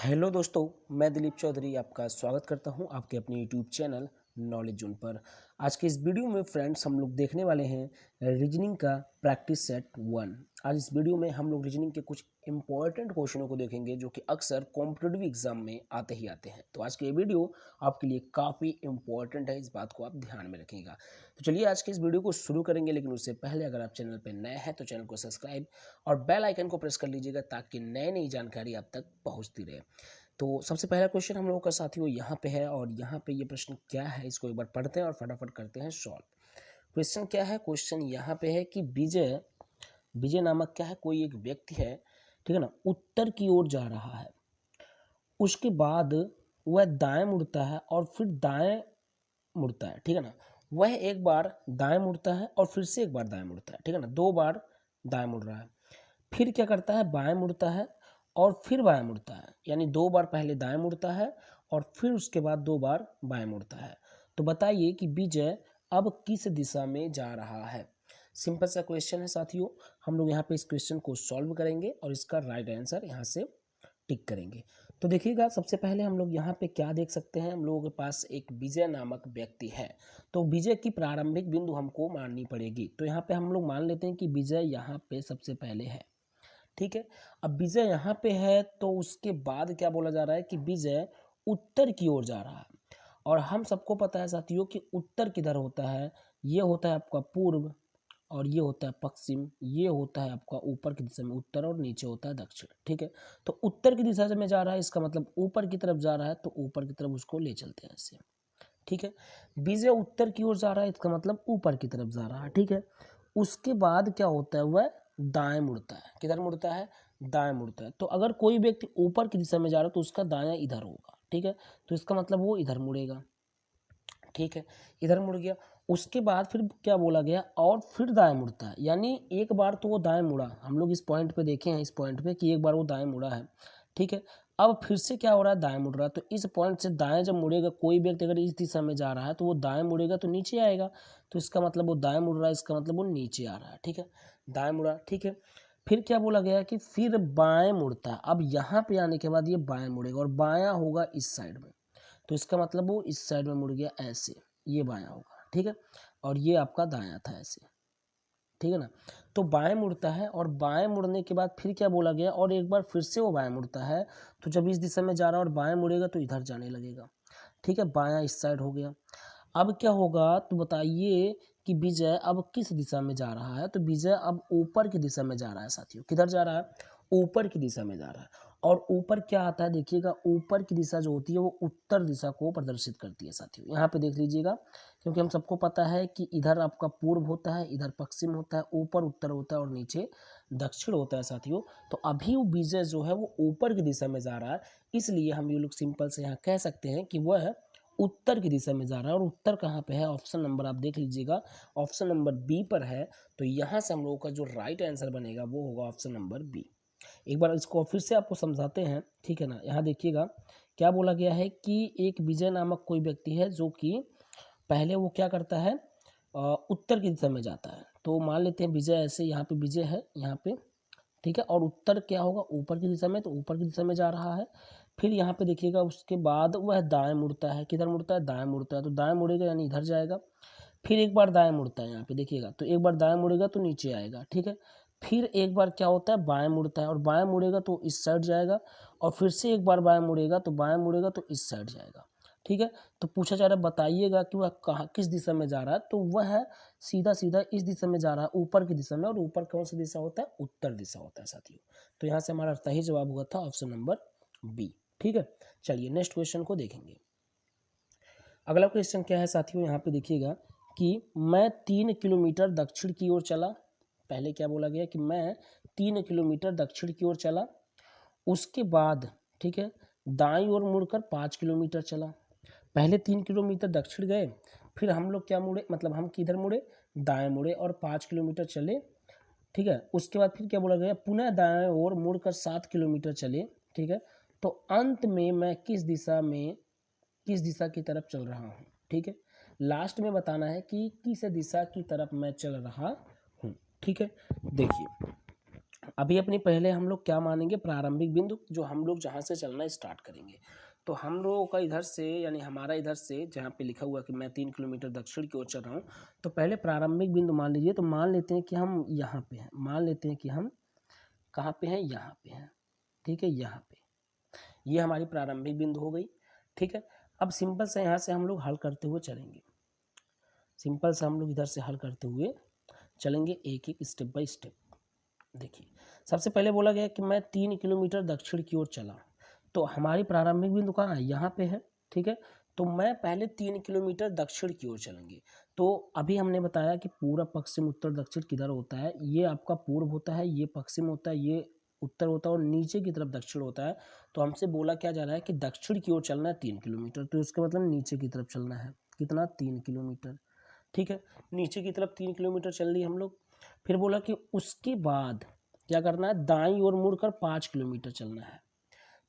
Hello दोस्तों, मैं दिलीप चौधरी आपका स्वागत करता हूं आपके अपने यूट्यूब चैनल नॉलेज जोन पर। आज के इस वीडियो में फ्रेंड्स हम लोग देखने वाले हैं रीजनिंग का प्रैक्टिस सेट 1। आज इस वीडियो में हम लोग रीजनिंग के कुछ इंपॉर्टेंट क्वेश्चनों को देखेंगे जो कि अक्सर कॉम्पिटिटिव एग्जाम में आते ही आते हैं। तो आज के ये वीडियो आपके लिए काफ़ी इंपॉर्टेंट है, इस बात को आप ध्यान में रखिएगा। तो चलिए आज के इस वीडियो को शुरू करेंगे, लेकिन उससे पहले अगर आप चैनल पर नए हैं तो चैनल को सब्सक्राइब और बेल आइकन को प्रेस कर लीजिएगा ताकि नई नई जानकारी आप तक पहुंचती रहे। तो सबसे पहला क्वेश्चन हम लोगों का साथियों यहाँ पे है, और यहाँ पे ये प्रश्न क्या है इसको एक बार पढ़ते हैं और फटाफट करते हैं सॉल्व। क्वेश्चन क्या है? क्वेश्चन यहाँ पे है कि विजय विजय नामक क्या है, कोई एक व्यक्ति है, ठीक है ना, उत्तर की ओर जा रहा है। उसके बाद वह दाएं मुड़ता है और फिर दाएं मुड़ता है, ठीक है ना। वह एक बार दाएं मुड़ता है और फिर से एक बार दाएं मुड़ता है, ठीक है ना, 2 बार दाएं मुड़ रहा है। फिर क्या करता है, बाएं मुड़ता है और फिर बाएं मुड़ता है, यानी 2 बार पहले दाएं मुड़ता है और फिर उसके बाद 2 बार बाएं मुड़ता है। तो बताइए कि विजय अब किस दिशा में जा रहा है। सिंपल सा क्वेश्चन है साथियों। हम लोग यहाँ पे इस क्वेश्चन को सॉल्व करेंगे और इसका राइट आंसर यहाँ से टिक करेंगे। तो देखिएगा, सबसे पहले हम लोग यहाँ पे क्या देख सकते हैं, हम लोगों के पास एक विजय नामक व्यक्ति है। तो विजय की प्रारंभिक बिंदु हमको माननी पड़ेगी। तो यहाँ पे हम लोग मान लेते हैं कि विजय यहाँ पे सबसे पहले है, ठीक है। अब विजय यहाँ पे है तो उसके बाद क्या बोला जा रहा है कि विजय उत्तर की ओर जा रहा है। और हम सबको पता है साथियों कि उत्तर किधर होता है, ये होता है आपका पूर्व और ये होता है पश्चिम, ये होता है आपका ऊपर की दिशा में उत्तर और नीचे होता है दक्षिण, ठीक है। तो उत्तर की दिशा में जा रहा है, इसका मतलब ऊपर की तरफ जा रहा है, तो ऊपर की तरफ उसको ले चलते हैं ऐसे, ठीक है। विजय उत्तर की ओर जा रहा है, इसका मतलब ऊपर की तरफ जा रहा है, ठीक है। उसके बाद क्या होता है, वह दाएं मुड़ता है। किधर मुड़ता है? दाएं मुड़ता है। तो अगर कोई व्यक्ति ऊपर की दिशा में जा रहा है तो उसका दायां इधर होगा, ठीक है। तो इसका मतलब वो इधर मुड़ेगा, ठीक है, इधर मुड़ गया। उसके बाद फिर क्या बोला गया, और फिर दाएं मुड़ता है, यानी एक बार तो वो दाएं मुड़ा, हम लोग इस पॉइंट पे देखे हैं, इस पॉइंट पे कि एक बार वो दाएं मुड़ा है, ठीक है। अब फिर से क्या हो रहा है, दाएं मुड़ रहा है। तो इस पॉइंट से दाएं जब मुड़ेगा, कोई व्यक्ति अगर इस दिशा में जा रहा है तो वो दाएं मुड़ेगा तो नीचे आएगा। तो इसका मतलब वो दाएं मुड़ रहा है, इसका मतलब वो नीचे आ रहा है, ठीक है। दाएं मुड़ा, ठीक है। फिर क्या बोला गया कि फिर बाएं मुड़ता है। अब यहाँ पे आने के बाद ये बाएं मुड़ेगा और बायां होगा इस साइड में, तो इसका मतलब वो इस साइड में मुड़ गया ऐसे, ये बायां होगा, ठीक है। और ये आपका दायां था ऐसे, ठीक है ना। तो बाएं मुड़ता है और बाएं मुड़ने के बाद फिर क्या बोला गया, और एक बार फिर से वो बाएं मुड़ता है। तो जब इस दिशा में जा रहा है और बाएं मुड़ेगा तो इधर जाने लगेगा, ठीक है, बायां इस साइड हो गया। अब क्या होगा तो बताइए कि विजय अब किस दिशा में जा रहा है। तो विजय अब ऊपर की दिशा में जा रहा है साथियों। किधर जा रहा है? ऊपर की दिशा में जा रहा है। और ऊपर क्या आता है, देखिएगा, ऊपर की दिशा जो होती है वो उत्तर दिशा को प्रदर्शित करती है साथियों। यहाँ पे देख लीजिएगा, क्योंकि हम सबको पता है कि इधर आपका पूर्व होता है, इधर पश्चिम होता है, ऊपर उत्तर होता है और नीचे दक्षिण होता है साथियों। तो अभी वो विजय जो है वो ऊपर की दिशा में जा रहा है, इसलिए हम ये लोग सिंपल से यहाँ कह सकते हैं कि वह उत्तर की दिशा में जा रहा है। और उत्तर कहाँ पे है? ऑप्शन नंबर आप देख लीजिएगा, ऑप्शन नंबर बी पर है। तो यहाँ से हम लोगों का जो राइट आंसर बनेगा वो होगा ऑप्शन नंबर बी। एक बार इसको फिर से आपको समझाते हैं, ठीक है ना। यहाँ देखिएगा क्या बोला गया है कि एक विजय नामक कोई व्यक्ति है जो कि पहले वो क्या करता है, उत्तर की दिशा में जाता है। तो मान लेते हैं विजय ऐसे, यहाँ पे विजय है यहाँ पे, ठीक है। और उत्तर क्या होगा, ऊपर की दिशा में, तो ऊपर की दिशा में जा रहा है। फिर यहाँ पे देखिएगा उसके बाद वह दाएं मुड़ता है। किधर मुड़ता है? दाएं मुड़ता है। तो दाएं मुड़ेगा यानी इधर जाएगा। फिर एक बार दाएं मुड़ता है, यहाँ पे देखिएगा, तो एक बार दाएं मुड़ेगा तो नीचे आएगा, ठीक है। फिर एक बार क्या होता है, बाएं मुड़ता है, और बाएं मुड़ेगा तो इस साइड जाएगा। और फिर से एक बार बाएं मुड़ेगा तो बाएं मुड़ेगा तो इस साइड जाएगा, ठीक है। तो पूछा जा रहा है बताइएगा कि वह कहाँ किस दिशा में जा रहा है। तो वह सीधा सीधा इस दिशा में जा रहा है, ऊपर की दिशा में। और ऊपर कौन सी दिशा होता है? उत्तर दिशा होता है साथियों। तो यहाँ से हमारा सही जवाब हुआ था ऑप्शन नंबर बी, ठीक है। चलिए नेक्स्ट क्वेश्चन को देखेंगे। अगला क्वेश्चन क्या है साथियों, यहाँ पे देखिएगा कि मैं 3 किलोमीटर दक्षिण की ओर चला। पहले क्या बोला गया कि मैं 3 किलोमीटर दक्षिण की ओर चला। उसके बाद, ठीक है, दाईं ओर मुड़कर 5 किलोमीटर चला। पहले 3 किलोमीटर दक्षिण गए, फिर हम लोग क्या मुड़े, मतलब हम किधर मुड़े, दाएं मुड़े और 5 किलोमीटर चले, ठीक है। उसके बाद फिर क्या बोला गया, पुनः दाएं ओर मुड़कर 7 किलोमीटर चले, ठीक है। तो अंत में मैं किस दिशा की तरफ चल रहा हूँ, ठीक है। लास्ट में बताना है कि किस दिशा की तरफ मैं चल रहा हूँ, ठीक है। देखिए अभी अपनी पहले हम लोग क्या मानेंगे, प्रारंभिक बिंदु, जो हम लोग जहाँ से चलना स्टार्ट करेंगे। तो हम लोगों का इधर से, यानी हमारा इधर से जहाँ पे लिखा हुआ कि मैं 3 किलोमीटर दक्षिण की ओर चल रहा हूँ, तो पहले प्रारंभिक बिंदु मान लीजिए। तो मान लेते हैं कि हम यहाँ पे हैं, मान लेते हैं कि हम कहाँ पे हैं, यहाँ पे हैं, ठीक है, यहाँ पे। ये हमारी प्रारंभिक बिंदु हो गई, ठीक है। अब सिंपल से यहाँ से हम लोग हल करते हुए चलेंगे, सिंपल से हम लोग इधर से हल करते हुए चलेंगे, एक एक स्टेप बाय स्टेप। देखिए, सबसे पहले बोला गया कि मैं 3 किलोमीटर दक्षिण की ओर चला, तो हमारी प्रारंभिक बिंदु कहाँ है, यहाँ पे है, ठीक है। तो मैं पहले 3 किलोमीटर दक्षिण की ओर चलेंगे। तो अभी हमने बताया कि पूर्व, पश्चिम, उत्तर, दक्षिण किधर होता है, ये आपका पूर्व होता है, ये पश्चिम होता है, ये उत्तर होता है और नीचे की तरफ दक्षिण होता है। तो हमसे बोला क्या जा रहा है कि दक्षिण की ओर चलना है 3 किलोमीटर, तो इसका मतलब नीचे की तरफ चलना है, कितना, 3 किलोमीटर, ठीक है। नीचे की तरफ 3 किलोमीटर चल लिए हम लोग। फिर बोला कि उसके बाद क्या करना है, दाईं ओर मुड़कर 5 किलोमीटर चलना है,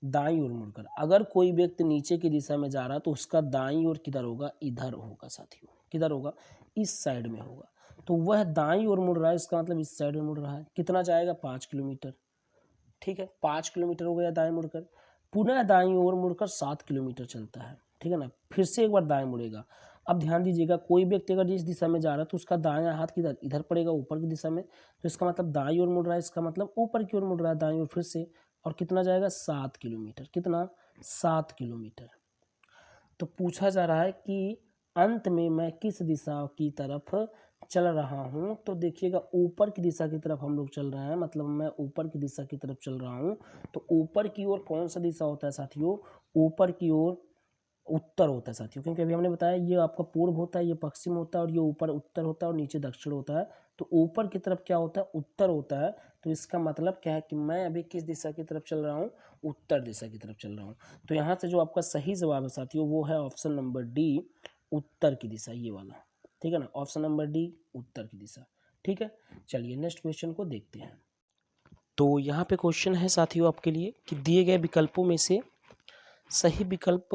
दाईं ओर मुड़कर। अगर कोई व्यक्ति नीचे की दिशा में जा रहा है तो उसका दाईं ओर किधर होगा, इधर होगा साथियों, किधर होगा, इस साइड में होगा। तो वह दाईं ओर मुड़ रहा है, इसका मतलब इस साइड में मुड़ रहा है। कितना जाएगा, 5 किलोमीटर, ठीक है। 5 किलोमीटर हो गया दाएं मुड़कर। पुनः दाईं ओर मुड़कर 7 किलोमीटर चलता है, ठीक है ना। फिर से एक बार दाएं मुड़ेगा। अब ध्यान दीजिएगा, कोई व्यक्ति अगर जिस दिशा में जा रहा है तो उसका दायां हाथ किधर, इधर पड़ेगा, ऊपर की दिशा में। तो इसका मतलब दाईं ओर मुड़ रहा है, इसका मतलब ऊपर की ओर मुड़ रहा है, दाईं ओर फिर से। और कितना जाएगा, 7 किलोमीटर, कितना, 7 किलोमीटर। तो पूछा जा रहा है कि अंत में मैं किस दिशा की तरफ चल रहा हूँ। तो देखिएगा, ऊपर की दिशा की तरफ हम लोग चल रहे हैं, मतलब मैं ऊपर की दिशा की तरफ चल रहा हूँ। तो ऊपर की ओर कौन सा दिशा होता है साथियों, ऊपर की ओर उत्तर होता है साथियों, क्योंकि अभी हमने बताया ये आपका पूर्व होता है, ये पश्चिम होता है और ये ऊपर उत्तर होता है और नीचे दक्षिण होता है। तो ऊपर की तरफ क्या होता है, उत्तर होता है। तो इसका मतलब क्या है कि मैं अभी किस दिशा की तरफ चल रहा हूँ, उत्तर दिशा की तरफ चल रहा हूँ। तो यहाँ से जो आपका सही जवाब है साथियों, वो है ऑप्शन नंबर डी, उत्तर की दिशा, ये वाला, ठीक है ना। ऑप्शन नंबर डी, उत्तर की दिशा, ठीक है। चलिए नेक्स्ट क्वेश्चन को देखते हैं। तो यहाँ पे क्वेश्चन है साथियों आपके लिए कि दिए गए विकल्पों में से सही विकल्प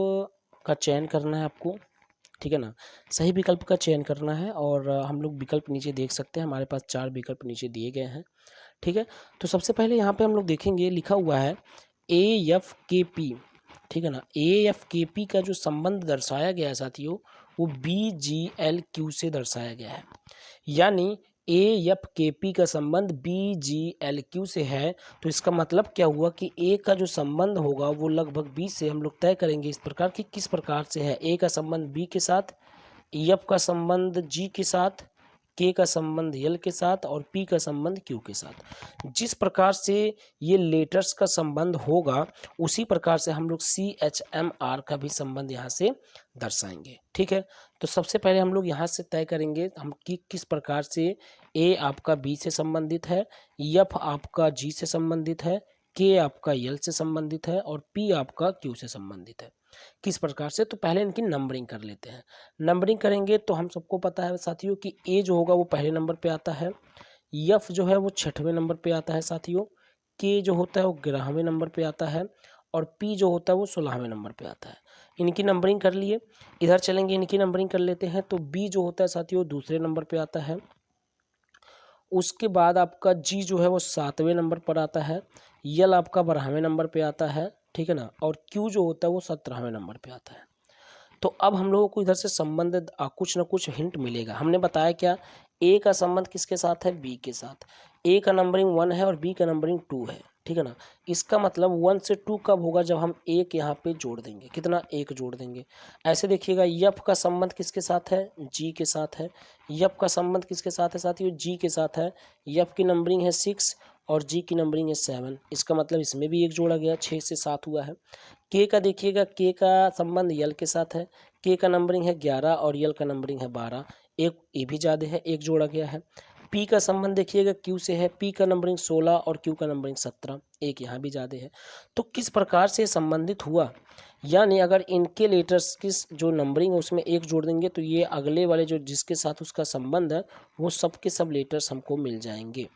का चयन करना है आपको, ठीक है ना। सही विकल्प का चयन करना है और हम लोग विकल्प नीचे देख सकते हैं, हमारे पास 4 विकल्प नीचे दिए गए हैं, ठीक है। तो सबसे पहले यहाँ पे हम लोग देखेंगे, लिखा हुआ है AFKP, ठीक है ना। AFKP का जो संबंध दर्शाया गया है साथियों, वो BGLQ से दर्शाया गया है। यानी AFKP का संबंध BGLQ से है। तो इसका मतलब क्या हुआ कि A का जो संबंध होगा वो लगभग B से हम लोग तय करेंगे इस प्रकार कि किस प्रकार से है। A का संबंध B के साथ, F का संबंध G के साथ, K का संबंध L के साथ और P का संबंध Q के साथ। जिस प्रकार से ये लेटर्स का संबंध होगा उसी प्रकार से हम लोग CHMR का भी संबंध यहाँ से दर्शाएंगे, ठीक है। तो सबसे पहले हम लोग यहाँ से तय करेंगे हम कि किस प्रकार से A आपका B से संबंधित है, F आपका G से संबंधित है, K आपका L से संबंधित है और P आपका Q से संबंधित है, किस प्रकार से। तो पहले इनकी नंबरिंग कर लेते हैं। नंबरिंग करेंगे तो हम सबको पता है साथियों कि A जो होगा वो पहले नंबर पे आता है, F जो है वो 6वें नंबर पे आता है साथियों, K जो होता है वो 11वें नंबर पे आता है और P जो होता है वो 16वें नंबर पे आता है। इनकी नंबरिंग कर लिए, इधर चलेंगे इनकी नंबरिंग कर लेते हैं। तो B जो होता है साथियों दूसरे नंबर पे आता है, उसके बाद आपका G जो है वो 7वें नंबर पर आता है, L आपका 12वें नंबर पे आता है, ठीक है ना, और Q जो होता है वो 17वें नंबर पे आता है। तो अब हम लोगों को इधर से संबंध कुछ ना कुछ हिंट मिलेगा। हमने बताया क्या, A का संबंध किसके साथ है, B के साथ। A का नंबरिंग 1 है और B का नंबरिंग 2 है, ठीक है ना। इसका मतलब 1 से 2 कब होगा, जब हम 1 यहाँ पे जोड़ देंगे, कितना, 1 जोड़ देंगे। ऐसे देखिएगा, F का संबंध किसके साथ है, G के साथ है। F का संबंध किसके साथ है साथियों, G के साथ है। F की नंबरिंग है 6 और G की नंबरिंग है 7। इसका मतलब इसमें भी 1 जोड़ा गया, 6 से 7 हुआ है। K का देखिएगा, K का संबंध L के साथ है, K का नंबरिंग है 11 और L का नंबरिंग है 12, एक ये भी ज़्यादा है, 1 जोड़ा गया है। P का संबंध देखिएगा Q से है, P का नंबरिंग 16 और Q का नंबरिंग 17, एक यहाँ भी ज़्यादा है। तो किस प्रकार से संबंधित हुआ, यानी अगर इनके लेटर्स की जो नंबरिंग है उसमें 1 जोड़ देंगे तो ये अगले वाले जो जिसके साथ उसका संबंध है वो सब के सब लेटर्स हमको मिल जाएंगे,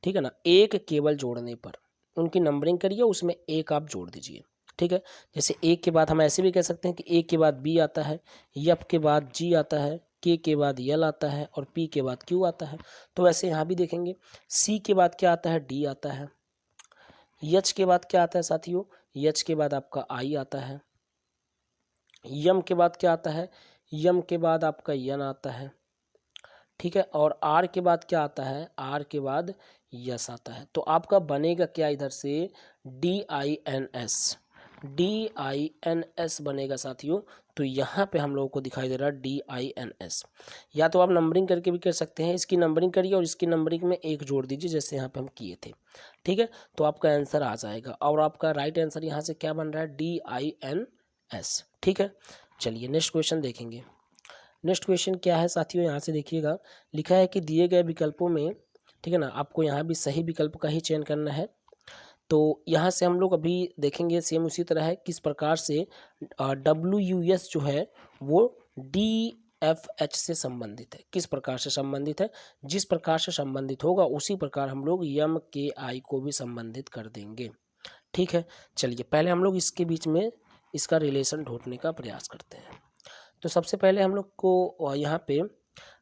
ठीक है ना। एक केवल जोड़ने पर उनकी नंबरिंग करिए, उसमें 1 आप जोड़ दीजिए, ठीक है। जैसे A के बाद हम ऐसे भी कह सकते हैं कि A के बाद B आता है, F के बाद G आता है, के बाद यल आता है और पी के बाद क्यू आता है। तो वैसे यहाँ भी देखेंगे सी के बाद क्या आता है, डी आता है। एच के बाद क्या आता है साथियों, एच के बाद आपका आई आता है। यम के बाद क्या आता है, यम के बाद आपका यन आता है, ठीक है। और आर के बाद क्या आता है, आर के बाद यस आता है। तो आपका बनेगा क्या इधर से, DINS बनेगा साथियों। तो यहाँ पे हम लोगों को दिखाई दे रहा है DINS। या तो आप नंबरिंग करके भी कर सकते हैं, इसकी नंबरिंग करिए और इसकी नंबरिंग में एक जोड़ दीजिए जैसे यहाँ पे हम किए थे, ठीक है। तो आपका आंसर आ जाएगा और आपका राइट आंसर यहाँ से क्या बन रहा है, DINS, ठीक है। चलिए नेक्स्ट क्वेश्चन देखेंगे। नेक्स्ट क्वेश्चन क्या है साथियों, यहाँ से देखिएगा, लिखा है कि दिए गए विकल्पों में, ठीक है ना, आपको यहाँ भी सही विकल्प का ही चयन करना है। तो यहाँ से हम लोग अभी देखेंगे सेम उसी तरह है, किस प्रकार से WUS जो है वो DFH से संबंधित है, किस प्रकार से संबंधित है। जिस प्रकार से संबंधित होगा उसी प्रकार हम लोग MKI को भी संबंधित कर देंगे, ठीक है। चलिए पहले हम लोग इसके बीच में इसका रिलेशन ढूंढने का प्रयास करते हैं। तो सबसे पहले हम लोग को यहाँ पे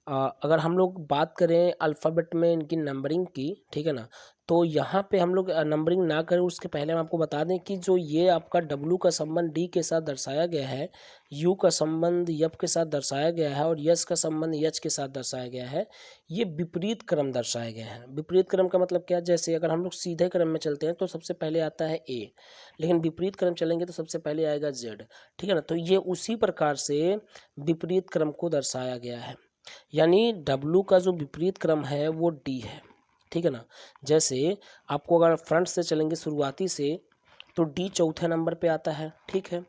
अगर हम लोग बात करें अल्फ़ाबेट में इनकी नंबरिंग की, ठीक है ना, तो यहाँ पे हम लोग नंबरिंग ना करें उसके पहले हम आपको बता दें कि जो ये आपका W का संबंध D के साथ दर्शाया गया है, U का संबंध F के साथ दर्शाया गया है और S का संबंध H के साथ दर्शाया गया है, ये विपरीत क्रम दर्शाए गए हैं। विपरीत क्रम का मतलब क्या, जैसे अगर हम लोग सीधे क्रम में चलते हैं तो सबसे पहले आता है A, लेकिन विपरीत क्रम चलेंगे तो सबसे पहले आएगा Z, ठीक है ना। तो ये उसी प्रकार से विपरीत क्रम को दर्शाया गया है, यानी W का जो विपरीत क्रम है वो D है, ठीक है ना। जैसे आपको अगर फ्रंट से चलेंगे शुरुआती से तो D चौथे नंबर पे आता है, ठीक है।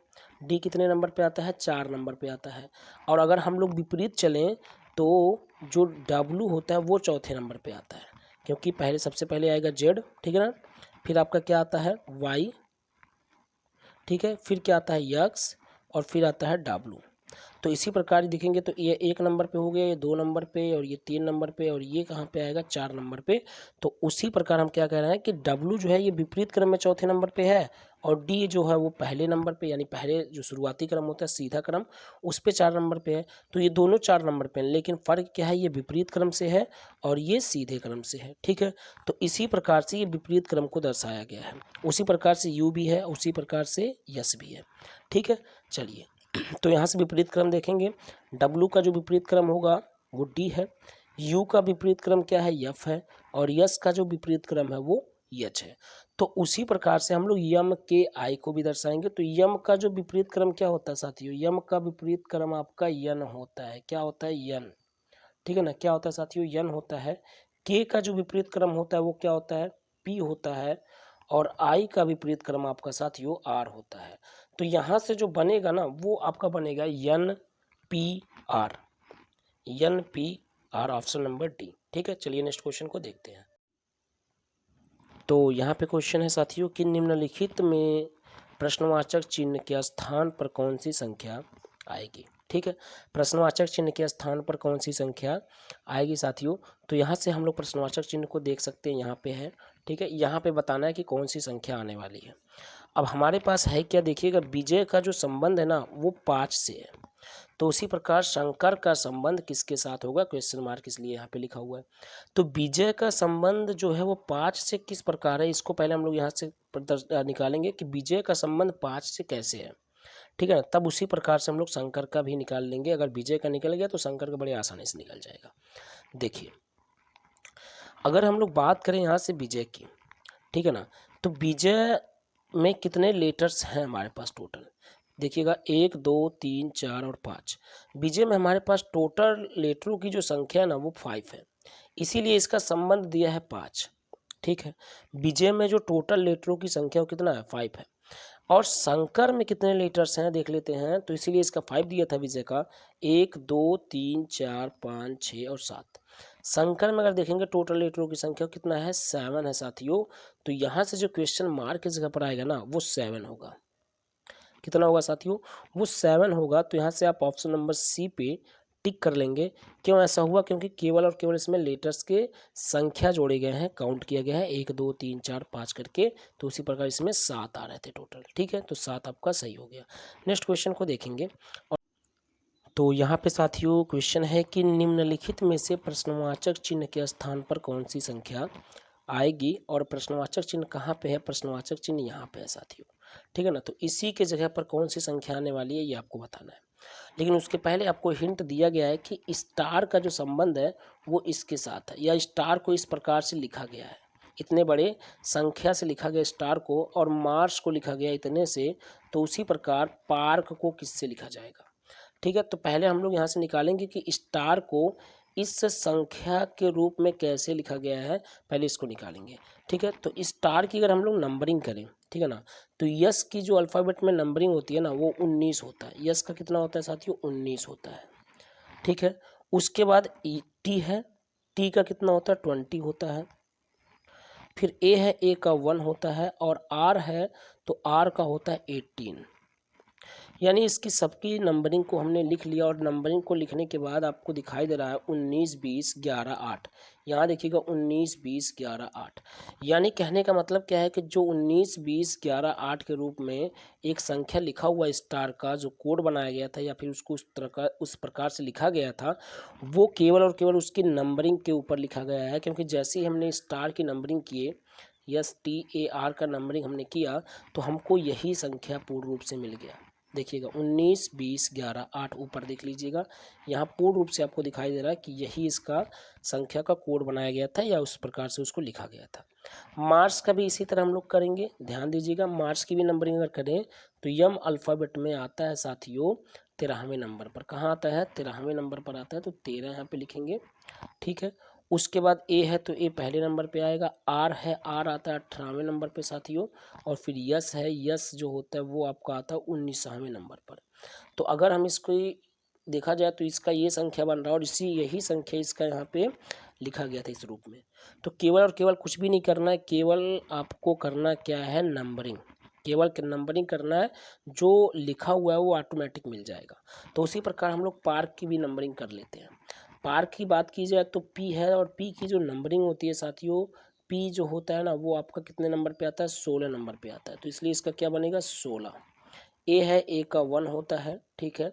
D कितने नंबर पे आता है, 4 नंबर पे आता है। और अगर हम लोग विपरीत चलें तो जो W होता है वो चौथे नंबर पे आता है, क्योंकि पहले सबसे पहले आएगा Z, ठीक है ना, फिर आपका क्या आता है Y, ठीक है, फिर क्या आता है X और फिर आता है W। तो इसी प्रकार देखेंगे तो ये 1 नंबर पे हो गया, ये 2 नंबर पे और ये 3 नंबर पे और ये कहाँ पे आएगा 4 नंबर पे। तो उसी प्रकार हम क्या कह रहे हैं कि W जो है ये विपरीत क्रम में चौथे नंबर पे है और D जो है वो पहले नंबर पे, यानी पहले जो शुरुआती क्रम होता है सीधा क्रम उस पे 4 नंबर पे है। तो ये दोनों 4 नंबर पे हैं, लेकिन फ़र्क क्या है, ये विपरीत क्रम से है और ये सीधे क्रम से है, ठीक है। तो इसी प्रकार से ये विपरीत क्रम को दर्शाया गया है। उसी प्रकार से U भी है, उसी प्रकार से यस भी है, ठीक है। चलिए तो यहाँ से विपरीत क्रम देखेंगे, W का जो विपरीत क्रम होगा वो D है, U का विपरीत क्रम क्या है, F है और S का जो विपरीत क्रम है वो H है। तो उसी प्रकार से हम लोग MKI को भी दर्शाएंगे। तो यम का जो विपरीत क्रम क्या होता है साथियों, यम का विपरीत क्रम आपका यन होता है। क्या होता है, यन, ठीक है ना। क्या होता है साथियों, यन होता है। K का जो विपरीत क्रम होता है वो क्या होता है, P होता है और I का विपरीत क्रम आपका साथियों R होता है। तो यहाँ से जो बनेगा ना वो आपका बनेगा NPR, NPR, option number D, ठीक है। चलिए नेक्स्ट क्वेश्चन को देखते हैं। तो यहाँ पे क्वेश्चन है साथियों कि निम्नलिखित में प्रश्नवाचक चिन्ह के स्थान पर कौन सी संख्या आएगी, ठीक है। प्रश्नवाचक चिन्ह के स्थान पर कौन सी संख्या आएगी साथियों। तो यहाँ से हम लोग प्रश्नवाचक चिन्ह को देख सकते हैं, यहाँ पे है, ठीक है। यहाँ पे बताना है कि कौन सी संख्या आने वाली है। अब हमारे पास है क्या, देखिएगा, विजय का जो संबंध है ना वो 5 से है। तो उसी प्रकार शंकर का संबंध किसके साथ होगा, क्वेश्चन मार्क इसलिए यहाँ पे लिखा हुआ है। तो विजय का संबंध जो है वो 5 से किस प्रकार है, इसको पहले हम लोग यहाँ से निकालेंगे कि विजय का संबंध 5 से कैसे है, ठीक है ना। तब उसी प्रकार से हम लोग शंकर का भी निकाल लेंगे। अगर विजय का निकल गया तो शंकर का बड़े आसानी से निकल जाएगा। देखिए अगर हम लोग बात करें यहाँ से विजय की, ठीक है ना, तो विजय में कितने लेटर्स हैं हमारे पास टोटल, देखिएगा 1 2 3 4 और 5। विजय में हमारे पास टोटल लेटरों की जो संख्या है ना वो 5 है, इसीलिए इसका संबंध दिया है 5, ठीक है। विजय में जो टोटल लेटरों की संख्या वो कितना है, 5 है। और शंकर में कितने लेटर्स हैं देख लेते हैं, तो इसीलिए इसका 5 दिया था विजय का, 1 2 3 4 5 6 और 7। शंकर में अगर देखेंगे टोटल लेटरों की संख्या कितना है, 7 है साथियों। तो यहाँ से जो क्वेश्चन मार्क की जगह पर आएगा ना वो 7 होगा। कितना होगा साथियों, वो 7 होगा। तो यहाँ से आप ऑप्शन नंबर सी पे टिक कर लेंगे। क्यों ऐसा हुआ, क्योंकि केवल और केवल इसमें लेटर्स के संख्या जोड़े गए हैं, काउंट किया गया है 1 2 3 4 5 करके। तो उसी प्रकार इसमें 7 आ रहे थे टोटल, ठीक है। तो 7 आपका सही हो गया। नेक्स्ट क्वेश्चन को देखेंगे। तो यहाँ पे साथियों क्वेश्चन है कि निम्नलिखित में से प्रश्नवाचक चिन्ह के स्थान पर कौन सी संख्या आएगी, और प्रश्नवाचक चिन्ह कहाँ पे है, प्रश्नवाचक चिन्ह यहाँ पे है साथियों, ठीक है ना। तो इसी के जगह पर कौन सी संख्या आने वाली है ये आपको बताना है। लेकिन उसके पहले आपको हिंट दिया गया है कि स्टार का जो संबंध है वो इसके साथ है, या स्टार को इस प्रकार से लिखा गया है, इतने बड़े संख्या से लिखा गया स्टार को, और मार्स को लिखा गया इतने से, तो उसी प्रकार पार्क को किससे लिखा जाएगा, ठीक है। तो पहले हम लोग यहाँ से निकालेंगे कि स्टार को इस संख्या के रूप में कैसे लिखा गया है, पहले इसको निकालेंगे, ठीक है। तो स्टार की अगर हम लोग नंबरिंग करें, ठीक है ना, तो यस की जो अल्फ़ाबेट में नंबरिंग होती है ना वो 19 होता है। यस का कितना होता है साथियों, 19 होता है, ठीक है। उसके बाद टी है, टी का कितना होता है, 20 होता है। फिर ए है, ए का 1 होता है, और आर है तो आर का होता है 18। यानी इसकी सबकी नंबरिंग को हमने लिख लिया, और नंबरिंग को लिखने के बाद आपको दिखाई दे रहा है 19 20 11 8। यहाँ देखिएगा 19 20 11 8। यानी कहने का मतलब क्या है कि जो 19 20 11 8 के रूप में एक संख्या लिखा हुआ स्टार का जो कोड बनाया गया था, या फिर उसको उस प्रकार से लिखा गया था, वो केवल और केवल उसकी नंबरिंग के ऊपर लिखा गया है। क्योंकि जैसे ही हमने स्टार की नंबरिंग किए, STAR का नंबरिंग हमने किया, तो हमको यही संख्या पूर्ण रूप से मिल गया। देखिएगा 19 20 11 8 ऊपर देख लीजिएगा, यहाँ पूर्ण रूप से आपको दिखाई दे रहा है कि यही इसका संख्या का कोड बनाया गया था, या उस प्रकार से उसको लिखा गया था। मार्स का भी इसी तरह हम लोग करेंगे, ध्यान दीजिएगा। मार्स की भी नंबरिंग अगर करें तो यम अल्फ़ाबेट में आता है साथियों 13वें नंबर पर। कहाँ आता है, 13वें नंबर पर आता है, तो 13 यहाँ पे लिखेंगे, ठीक है। उसके बाद ए है तो ए पहले नंबर पे आएगा, आर है, आर आता है 18वें नंबर पे साथियों, और फिर यस है, यस जो होता है वो आपका आता है 19वें नंबर पर। तो अगर हम इसको देखा जाए तो इसका ये संख्या बन रहा है, और यही संख्या इसका यहाँ पे लिखा गया था इस रूप में। तो केवल और केवल कुछ भी नहीं करना है, केवल आपको करना क्या है, नंबरिंग, केवल नंबरिंग करना है, जो लिखा हुआ है वो ऑटोमेटिक मिल जाएगा। तो उसी प्रकार हम लोग पार्क की भी नंबरिंग कर लेते हैं। पार्क की बात की जाए तो पी है, और पी की जो नंबरिंग होती है साथियों, पी जो होता है ना वो आपका कितने नंबर पे आता है, 16 नंबर पे आता है, तो इसलिए इसका क्या बनेगा, 16। ए है, ए का 1 होता है, ठीक है।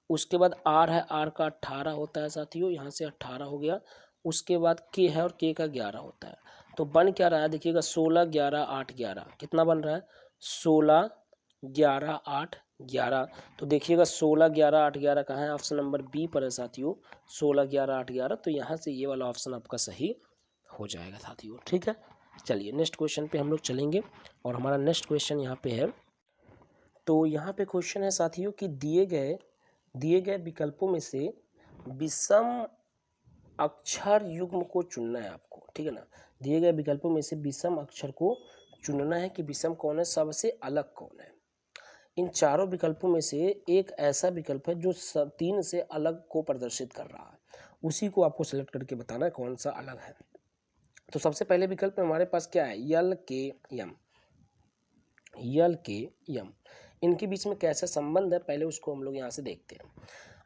उसके बाद आर है, आर का 18 होता है साथियों, यहाँ से 18 हो गया। उसके बाद के है, और के का 11 होता है। तो बन क्या रहा है, देखिएगा 16 11 8 11, कितना बन रहा है, 16 11 8 11। तो देखिएगा 16 11 8 11 कहाँ है, ऑप्शन नंबर बी पर है साथियों, 16 11 8 11। तो यहाँ से ये वाला ऑप्शन आपका सही हो जाएगा साथियों, ठीक है। चलिए नेक्स्ट क्वेश्चन पे हम लोग चलेंगे, और हमारा नेक्स्ट क्वेश्चन यहाँ पे है। तो यहाँ पे क्वेश्चन है साथियों कि दिए गए विकल्पों में से विषम अक्षर युग्म को चुनना है आपको, ठीक है ना। दिए गए विकल्पों में से विषम अक्षर को चुनना है कि विषम कौन है, सबसे अलग कौन है। इन चारों विकल्पों में से एक ऐसा विकल्प है जो तीन से अलग को प्रदर्शित कर रहा है, उसी को आपको सेलेक्ट करके बताना है कौन सा अलग है। तो सबसे पहले विकल्प में हमारे पास क्या है, यल के यम, यल के यम, इनके बीच में कैसा संबंध है, पहले उसको हम लोग यहाँ से देखते हैं।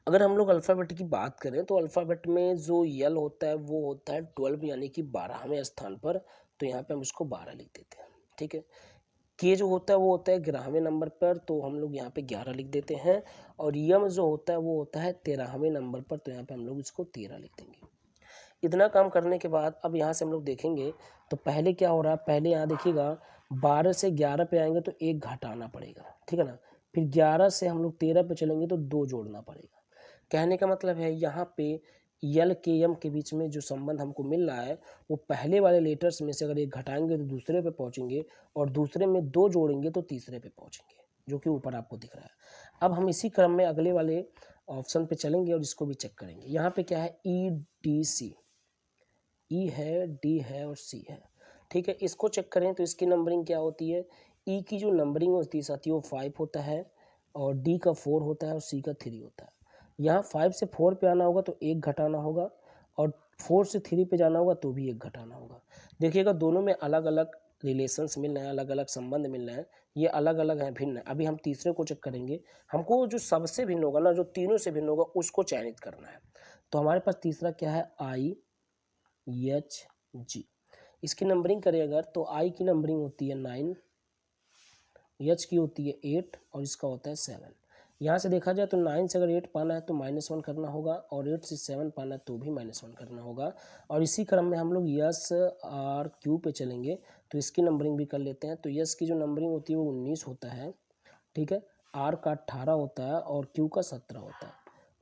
अगर हम लोग अल्फ़ाबेट की बात करें तो अल्फ़ाबेट में जो यल होता है वो होता है 12 यानी कि 12वें स्थान पर, तो यहाँ पे हम उसको 12 लिख देते हैं, ठीक है। के जो होता है वो होता है 11वें नंबर पर, तो हम लोग यहाँ पे 11 लिख देते हैं। और यम जो होता है वो होता है 13वें नंबर पर, तो यहाँ पे हम लोग इसको 13 लिख देंगे। इतना काम करने के बाद अब यहाँ से हम लोग देखेंगे तो पहले क्या हो रहा है, पहले यहाँ देखिएगा 12 से 11 पे आएंगे तो एक घटाना पड़ेगा, ठीक है ना। फिर 11 से हम लोग 13 पे चलेंगे तो 2 जोड़ना पड़ेगा। कहने का मतलब है यहाँ पे यल के यम के बीच में जो संबंध हमको मिल रहा है वो पहले वाले लेटर्स में से अगर एक घटाएंगे तो दूसरे पे पहुँचेंगे, और दूसरे में 2 जोड़ेंगे तो तीसरे पे पहुँचेंगे, जो कि ऊपर आपको दिख रहा है। अब हम इसी क्रम में अगले वाले ऑप्शन पे चलेंगे और इसको भी चेक करेंगे। यहाँ पे क्या है, EDC, ई है, डी है और सी है, ठीक है। इसको चेक करें तो इसकी नंबरिंग क्या होती है, ई की जो नंबरिंग होती है साथियों 5 होता है, और डी का 4 होता है, और सी का 3 होता है। यहाँ 5 से 4 पे आना होगा तो एक घटाना होगा, और 4 से 3 पे जाना होगा तो भी एक घटाना होगा। देखिएगा दोनों में अलग अलग रिलेशंस मिल रहे हैं, अलग अलग संबंध मिल रहे हैं, ये अलग अलग हैं, भिन्न है। अभी हम तीसरे को चेक करेंगे, हमको जो सबसे भिन्न होगा ना, जो तीनों से भिन्न होगा उसको चयनित करना है। तो हमारे पास तीसरा क्या है, IHG। इसकी नंबरिंग करें अगर तो आई की नंबरिंग होती है 9, एच की होती है 8, और इसका होता है 7। यहाँ से देखा जाए तो 9 से अगर 8 पाना है तो -1 करना होगा, और 8 से 7 पाना है तो भी -1 करना होगा। और इसी क्रम में हम लोग यस आर क्यू पे चलेंगे, तो इसकी नंबरिंग भी कर लेते हैं। तो यस की जो नंबरिंग होती है वो 19 होता है, ठीक है, आर का 18 होता है और क्यू का 17 होता है।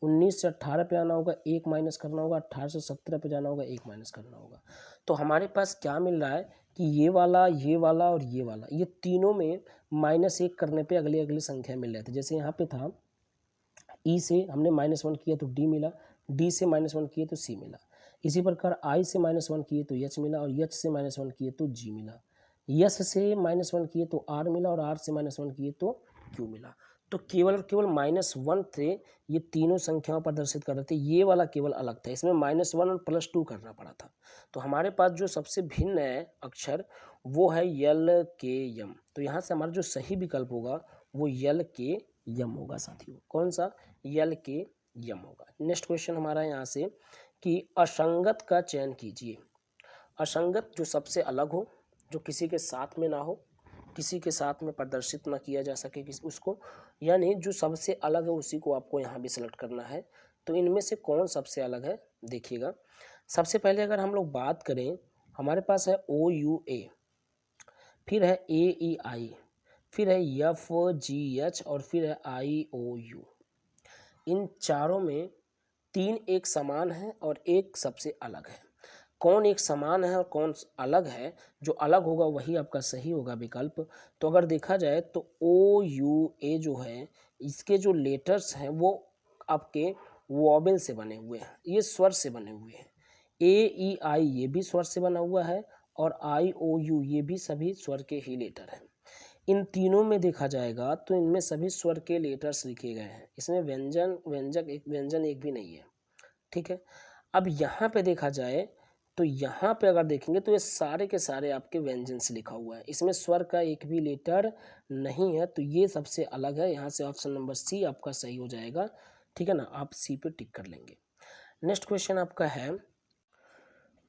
19 से 18 पे आना होगा, 1 माइनस करना होगा, 18 से 17 पे जाना होगा, 1 माइनस करना होगा। तो हमारे पास क्या मिल रहा है कि ये वाला और ये वाला, ये तीनों में -1 करने पे अगली अगली संख्या मिल रहे थे। जैसे यहाँ पे था ई से हमने -1 किया तो डी मिला, डी से -1 किए तो सी मिला। इसी प्रकार आई से -1 किए तो एच मिला, और एच से -1 किए तो जी मिला। यस से -1 किए तो आर मिला, और आर से -1 किए तो क्यू मिला। तो केवल और केवल -1 थे, ये तीनों संख्याओं प्रदर्शित कर रहे थे। ये वाला केवल अलग था, इसमें -1 और +2 करना पड़ा था। तो हमारे पास जो सबसे भिन्न है अक्षर वो है यल के यम। तो यहाँ से हमारा जो सही विकल्प होगा वो यल के यम होगा साथियों। कौन सा? यल के यम होगा। नेक्स्ट क्वेश्चन हमारा यहाँ से कि असंगत का चयन कीजिए। असंगत जो सबसे अलग हो, जो किसी के साथ में ना हो, किसी के साथ में प्रदर्शित ना किया जा सके किसी उसको, यानी जो सबसे अलग है उसी को आपको यहाँ भी सिलेक्ट करना है। तो इनमें से कौन सबसे अलग है देखिएगा। सबसे पहले अगर हम लोग बात करें, हमारे पास है ओ यू ए, फिर है ए ई आई, फिर है एफ जी एच, और फिर है आई ओ यू। इन चारों में 3 एक समान है और एक सबसे अलग है। कौन एक समान है और कौन अलग है? जो अलग होगा वही आपका सही होगा विकल्प। तो अगर देखा जाए तो ओ यू ए जो है, इसके जो लेटर्स हैं वो आपके वॉवेल से बने हुए हैं, ये स्वर से बने हुए हैं। ए ई आई ये भी स्वर से बना हुआ है, और आई ओ यू ये भी सभी स्वर के ही लेटर हैं। इन तीनों में देखा जाएगा तो इनमें सभी स्वर के लेटर्स लिखे गए हैं, इसमें व्यंजन एक भी नहीं है, ठीक है। अब यहाँ पे देखा जाए तो यहाँ पे अगर देखेंगे तो ये सारे के सारे आपके व्यंजन से लिखा हुआ है, इसमें स्वर का एक भी लेटर नहीं है। तो ये सबसे अलग है। यहाँ से ऑप्शन नंबर सी आपका सही हो जाएगा, ठीक है ना। आप सी पे टिक कर लेंगे। नेक्स्ट क्वेश्चन आपका है,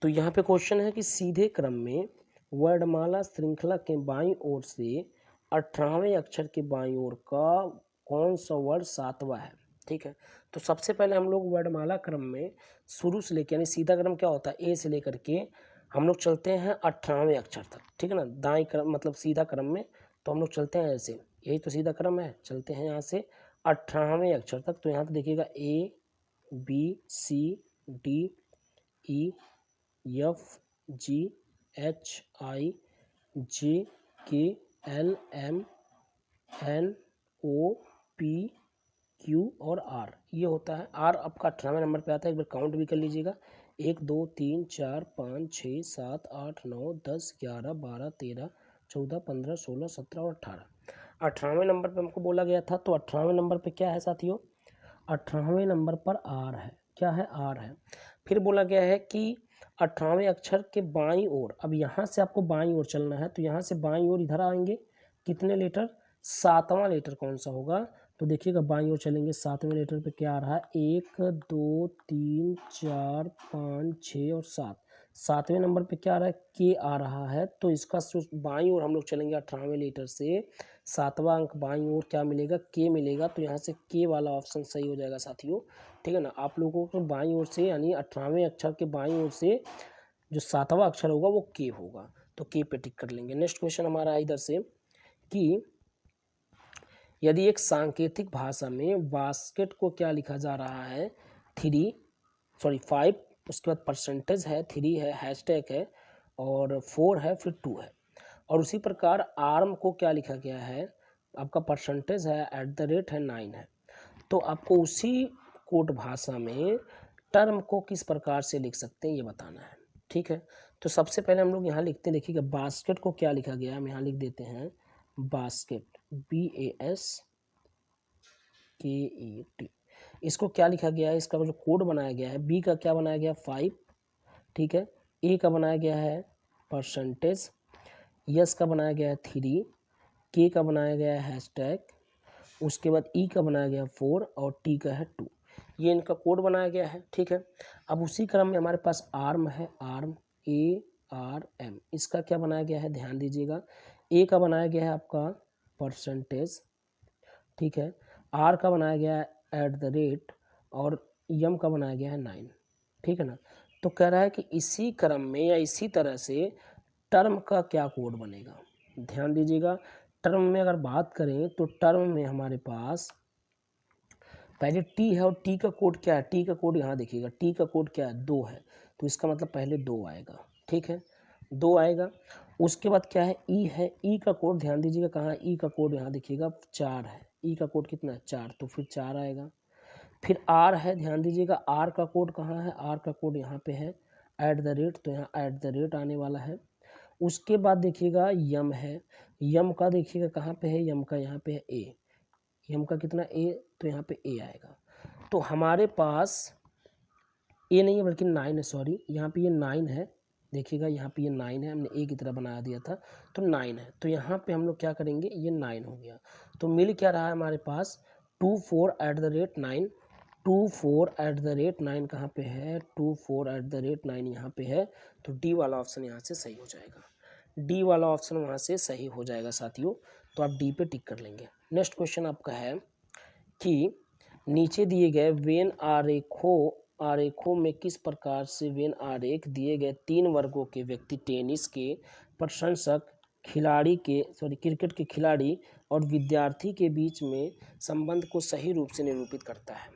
तो यहाँ पे क्वेश्चन है कि सीधे क्रम में वर्णमाला श्रृंखला के बाईं ओर से 18वें अक्षर के बाईं ओर का कौन सा वर्ण 7वां है, ठीक है। तो सबसे पहले हम लोग वर्णमाला क्रम में शुरू से लेकर, यानी सीधा क्रम क्या होता है, ए से लेकर के हम लोग चलते हैं 18वें अक्षर तक, ठीक है ना। दाएं क्रम मतलब सीधा क्रम में तो हम लोग चलते हैं ऐसे, यही तो सीधा क्रम है। चलते हैं यहाँ से 18वें अक्षर तक। तो यहाँ पे देखिएगा A B C D E F G H I J K L M N O P Q और आर, ये होता है। आर आपका 18वें नंबर पे आता है, एक बार काउंट भी कर लीजिएगा। 1 2 3 4 5 6 7 8 9 10 11 12 13 14 15 16 17 और 18। 18वें नंबर पे हमको बोला गया था, तो 18वें नंबर पे क्या है साथियों? 18वें नंबर पर आर है। क्या है? आर है। फिर बोला गया है कि 18वें अक्षर के बाईं ओर, अब यहाँ से आपको बाईं ओर चलना है, तो यहाँ से बाईं ओर इधर आएंगे, कितने लेटर? 7वां लेटर कौन सा होगा? तो देखिएगा बाईं ओर चलेंगे, 7वें लेटर पे क्या आ रहा है? 1 2 3 4 5 6 और 7। 7वें नंबर पे क्या आ रहा है? के आ रहा है। तो इसका बाईं ओर हम लोग चलेंगे 18वें लेटर से, 7वां अंक बाईं ओर क्या मिलेगा? के मिलेगा। तो यहाँ से के वाला ऑप्शन सही हो जाएगा साथियों, ठीक है ना। आप लोगों को बाईं ओर से, यानी 18वें अक्षर के बाईं ओर से जो 7वां अक्षर होगा वो के होगा, तो के पे टिक कर लेंगे। नेक्स्ट क्वेश्चन हमारा है इधर से कि यदि एक सांकेतिक भाषा में बास्केट को क्या लिखा जा रहा है? 5, उसके बाद परसेंटेज है, 3 है, हैशटैग है, और 4 है, फिर 2 है। और उसी प्रकार आर्म को क्या लिखा गया है? आपका परसेंटेज है, @ है, 9 है। तो आपको उसी कोड भाषा में टर्म को किस प्रकार से लिख सकते हैं ये बताना है, ठीक है। तो सबसे पहले हम लोग यहाँ लिखते हैं, देखिएगा बास्केट को क्या लिखा गया है, हम यहाँ लिख देते हैं बास्केट, BASKET। इसको क्या लिखा गया है? इसका जो कोड बनाया गया है, बी का क्या बनाया गया? 5, ठीक है। ए का बनाया गया है परसेंटेज, यस का बनाया गया है 3, के का बनाया गया है हैशटैग, उसके बाद ई का बनाया गया 4 और टी का है 2। ये इनका कोड बनाया गया है, ठीक है। अब उसी क्रम में हमारे पास आर्म है, आर्म ARM, इसका क्या बनाया गया है? ध्यान दीजिएगा, ए का बनाया गया है आपका परसेंटेज, ठीक है। आर का बनाया गया है @ और यम का बनाया गया है 9, ठीक है ना। तो कह रहा है कि इसी क्रम में या इसी तरह से टर्म का क्या कोड बनेगा। ध्यान दीजिएगा, टर्म में अगर बात करें तो टर्म में हमारे पास पहले टी है, और टी का कोड क्या है, टी का कोड यहाँ देखिएगा, टी का कोड क्या है 2 है, तो इसका मतलब पहले 2 आएगा, ठीक है, 2 आएगा। उसके बाद क्या है, ई है, ई का कोड ध्यान दीजिएगा कहाँ है, ई का कोड यहाँ देखिएगा 4 है, ई का कोड कितना है 4, तो फिर 4 आएगा। फिर आर है, ध्यान दीजिएगा आर का कोड कहाँ है, आर का कोड यहाँ पे है @ तो यहाँ @ आने वाला है। उसके बाद देखिएगा यम है, यम का देखिएगा कहाँ पे है, यम का यहाँ पे है ए, यम का कितना ए, तो यहाँ पे ए आएगा। तो हमारे पास ए नहीं है बल्कि 9 है, सॉरी, यहाँ पे ये 9 है, देखिएगा यहाँ पे ये 9 है, हमने ए की तरह बना दिया था, तो 9 है। तो यहाँ पे हम लोग क्या करेंगे, ये 9 हो गया। तो मिल क्या रहा है हमारे पास 24 @ 9, 24 @ 9 कहाँ पे है, 24 @ 9 यहाँ पे है। तो डी वाला ऑप्शन यहाँ से सही हो जाएगा, डी वाला ऑप्शन वहाँ से सही हो जाएगा साथियों। तो आप डी पे टिक कर लेंगे। नेक्स्ट क्वेश्चन आपका है कि नीचे दिए गए वेन आरेखों में किस प्रकार से वेन आरेख दिए गए 3 वर्गों के व्यक्ति, टेनिस के प्रशंसक, क्रिकेट के खिलाड़ी और विद्यार्थी के बीच में संबंध को सही रूप से निरूपित करता है।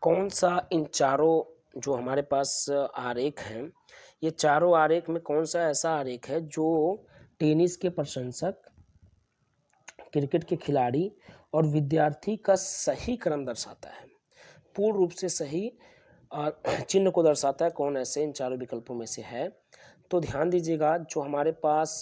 कौन सा इन चारों जो हमारे पास आरेख हैं, ये चारों आरेख में कौन सा ऐसा आरेख है जो टेनिस के प्रशंसक, क्रिकेट के खिलाड़ी और विद्यार्थी का सही क्रम दर्शाता है, पूर्ण रूप से सही चिन्ह को दर्शाता है। कौन ऐसे इन चारों विकल्पों में से है, तो ध्यान दीजिएगा, जो हमारे पास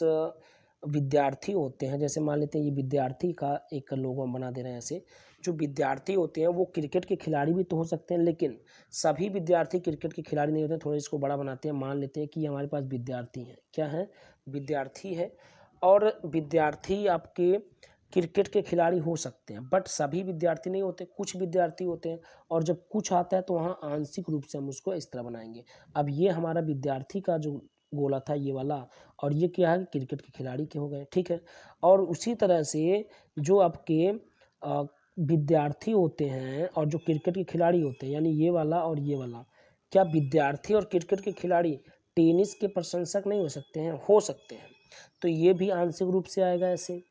विद्यार्थी होते हैं, जैसे मान लेते हैं ये विद्यार्थी का एक लोगो हम बना दे रहे हैं, ऐसे जो विद्यार्थी होते हैं वो क्रिकेट के खिलाड़ी भी तो हो सकते हैं, लेकिन सभी विद्यार्थी क्रिकेट के खिलाड़ी नहीं होते। थोड़ा इसको बड़ा बनाते हैं, मान लेते हैं कि हमारे पास विद्यार्थी हैं, क्या है, विद्यार्थी है, और विद्यार्थी आपके क्रिकेट के खिलाड़ी हो सकते हैं, बट सभी विद्यार्थी नहीं होते, कुछ विद्यार्थी होते हैं, और जब कुछ आता है तो वहाँ आंशिक रूप से हम उसको इस तरह बनाएंगे। अब ये हमारा विद्यार्थी का जो गोला था ये वाला, और ये क्या है, क्रिकेट के खिलाड़ी के हो गए, ठीक है। और उसी तरह से जो आपके विद्यार्थी होते हैं और जो क्रिकेट के खिलाड़ी होते हैं, यानी ये वाला और ये वाला, क्या विद्यार्थी और क्रिकेट के खिलाड़ी टेनिस के प्रशंसक नहीं हो सकते हैं, हो सकते हैं, तो ये भी आंशिक रूप से आएगा ऐसे।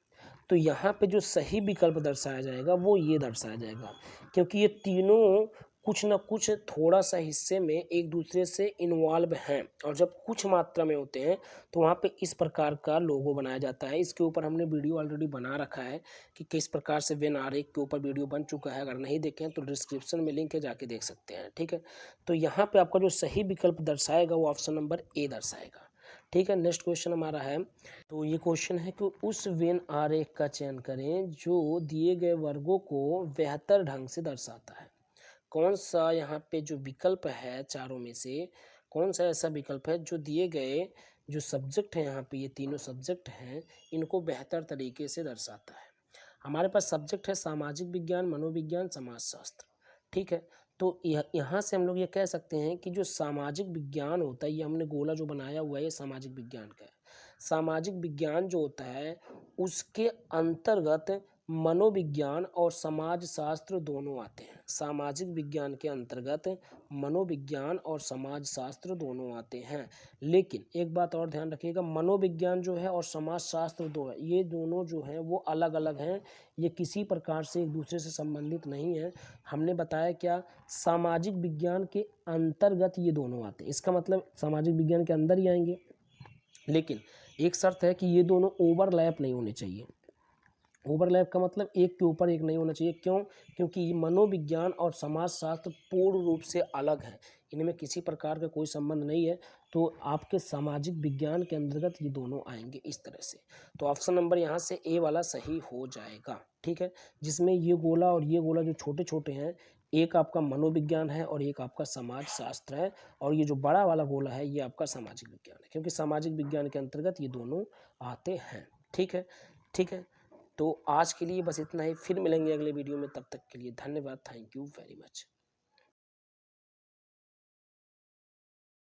तो यहाँ पे जो सही विकल्प दर्शाया जाएगा वो ये दर्शाया जाएगा, क्योंकि ये तीनों कुछ ना कुछ थोड़ा सा हिस्से में एक दूसरे से इन्वॉल्व हैं, और जब कुछ मात्रा में होते हैं तो वहाँ पे इस प्रकार का लोगो बनाया जाता है। इसके ऊपर हमने वीडियो ऑलरेडी बना रखा है कि किस प्रकार से वेन आरेख के ऊपर वीडियो बन चुका है, अगर नहीं देखें तो डिस्क्रिप्शन में लिंक है, जाके देख सकते हैं, ठीक है। तो यहाँ पे आपका जो सही विकल्प दर्शाएगा वो ऑप्शन नंबर ए दर्शाएगा, ठीक है। नेक्स्ट क्वेश्चन हमारा है, तो ये क्वेश्चन है कि उस वेन आरेख का चयन करें जो दिए गए वर्गों को बेहतर ढंग से दर्शाता है। कौन सा यहाँ पे जो विकल्प है चारों में से, कौन सा ऐसा विकल्प है जो दिए गए जो सब्जेक्ट है, यहाँ पे ये तीनों सब्जेक्ट हैं, इनको बेहतर तरीके से दर्शाता है। हमारे पास सब्जेक्ट है सामाजिक विज्ञान, मनोविज्ञान, समाजशास्त्र, ठीक है। तो यहाँ से हम लोग ये कह सकते हैं कि जो सामाजिक विज्ञान होता है, ये हमने गोला जो बनाया हुआ है ये सामाजिक विज्ञान का है। सामाजिक विज्ञान जो होता है उसके अंतर्गत मनोविज्ञान और समाजशास्त्र दोनों आते हैं। सामाजिक विज्ञान के अंतर्गत मनोविज्ञान और समाजशास्त्र दोनों आते हैं, लेकिन एक बात और ध्यान रखिएगा, मनोविज्ञान जो है और समाजशास्त्र दो है, ये दोनों जो हैं वो अलग अलग हैं, ये किसी प्रकार से एक दूसरे से संबंधित नहीं है। हमने बताया क्या, सामाजिक विज्ञान के अंतर्गत ये दोनों आते हैं, इसका मतलब सामाजिक विज्ञान के अंदर ही आएंगे, लेकिन एक शर्त है कि ये दोनों ओवरलैप नहीं होने चाहिए। ओवरलैप का मतलब एक के ऊपर एक नहीं होना चाहिए, क्यों, क्योंकि मनोविज्ञान और समाजशास्त्र पूर्ण रूप से अलग हैं, इनमें किसी प्रकार का कोई संबंध नहीं है। तो आपके सामाजिक विज्ञान के अंतर्गत ये दोनों आएंगे इस तरह से। तो ऑप्शन नंबर यहाँ से ए वाला सही हो जाएगा, ठीक है, जिसमें ये गोला और ये गोला जो छोटे छोटे हैं, एक आपका मनोविज्ञान है और एक आपका समाजशास्त्र है, और ये जो बड़ा वाला गोला है ये आपका सामाजिक विज्ञान है, क्योंकि सामाजिक विज्ञान के अंतर्गत ये दोनों आते हैं, ठीक है, ठीक है। तो आज के लिए बस इतना ही, फिर मिलेंगे अगले वीडियो में, तब तक के लिए धन्यवाद, थैंक यू वेरी मच।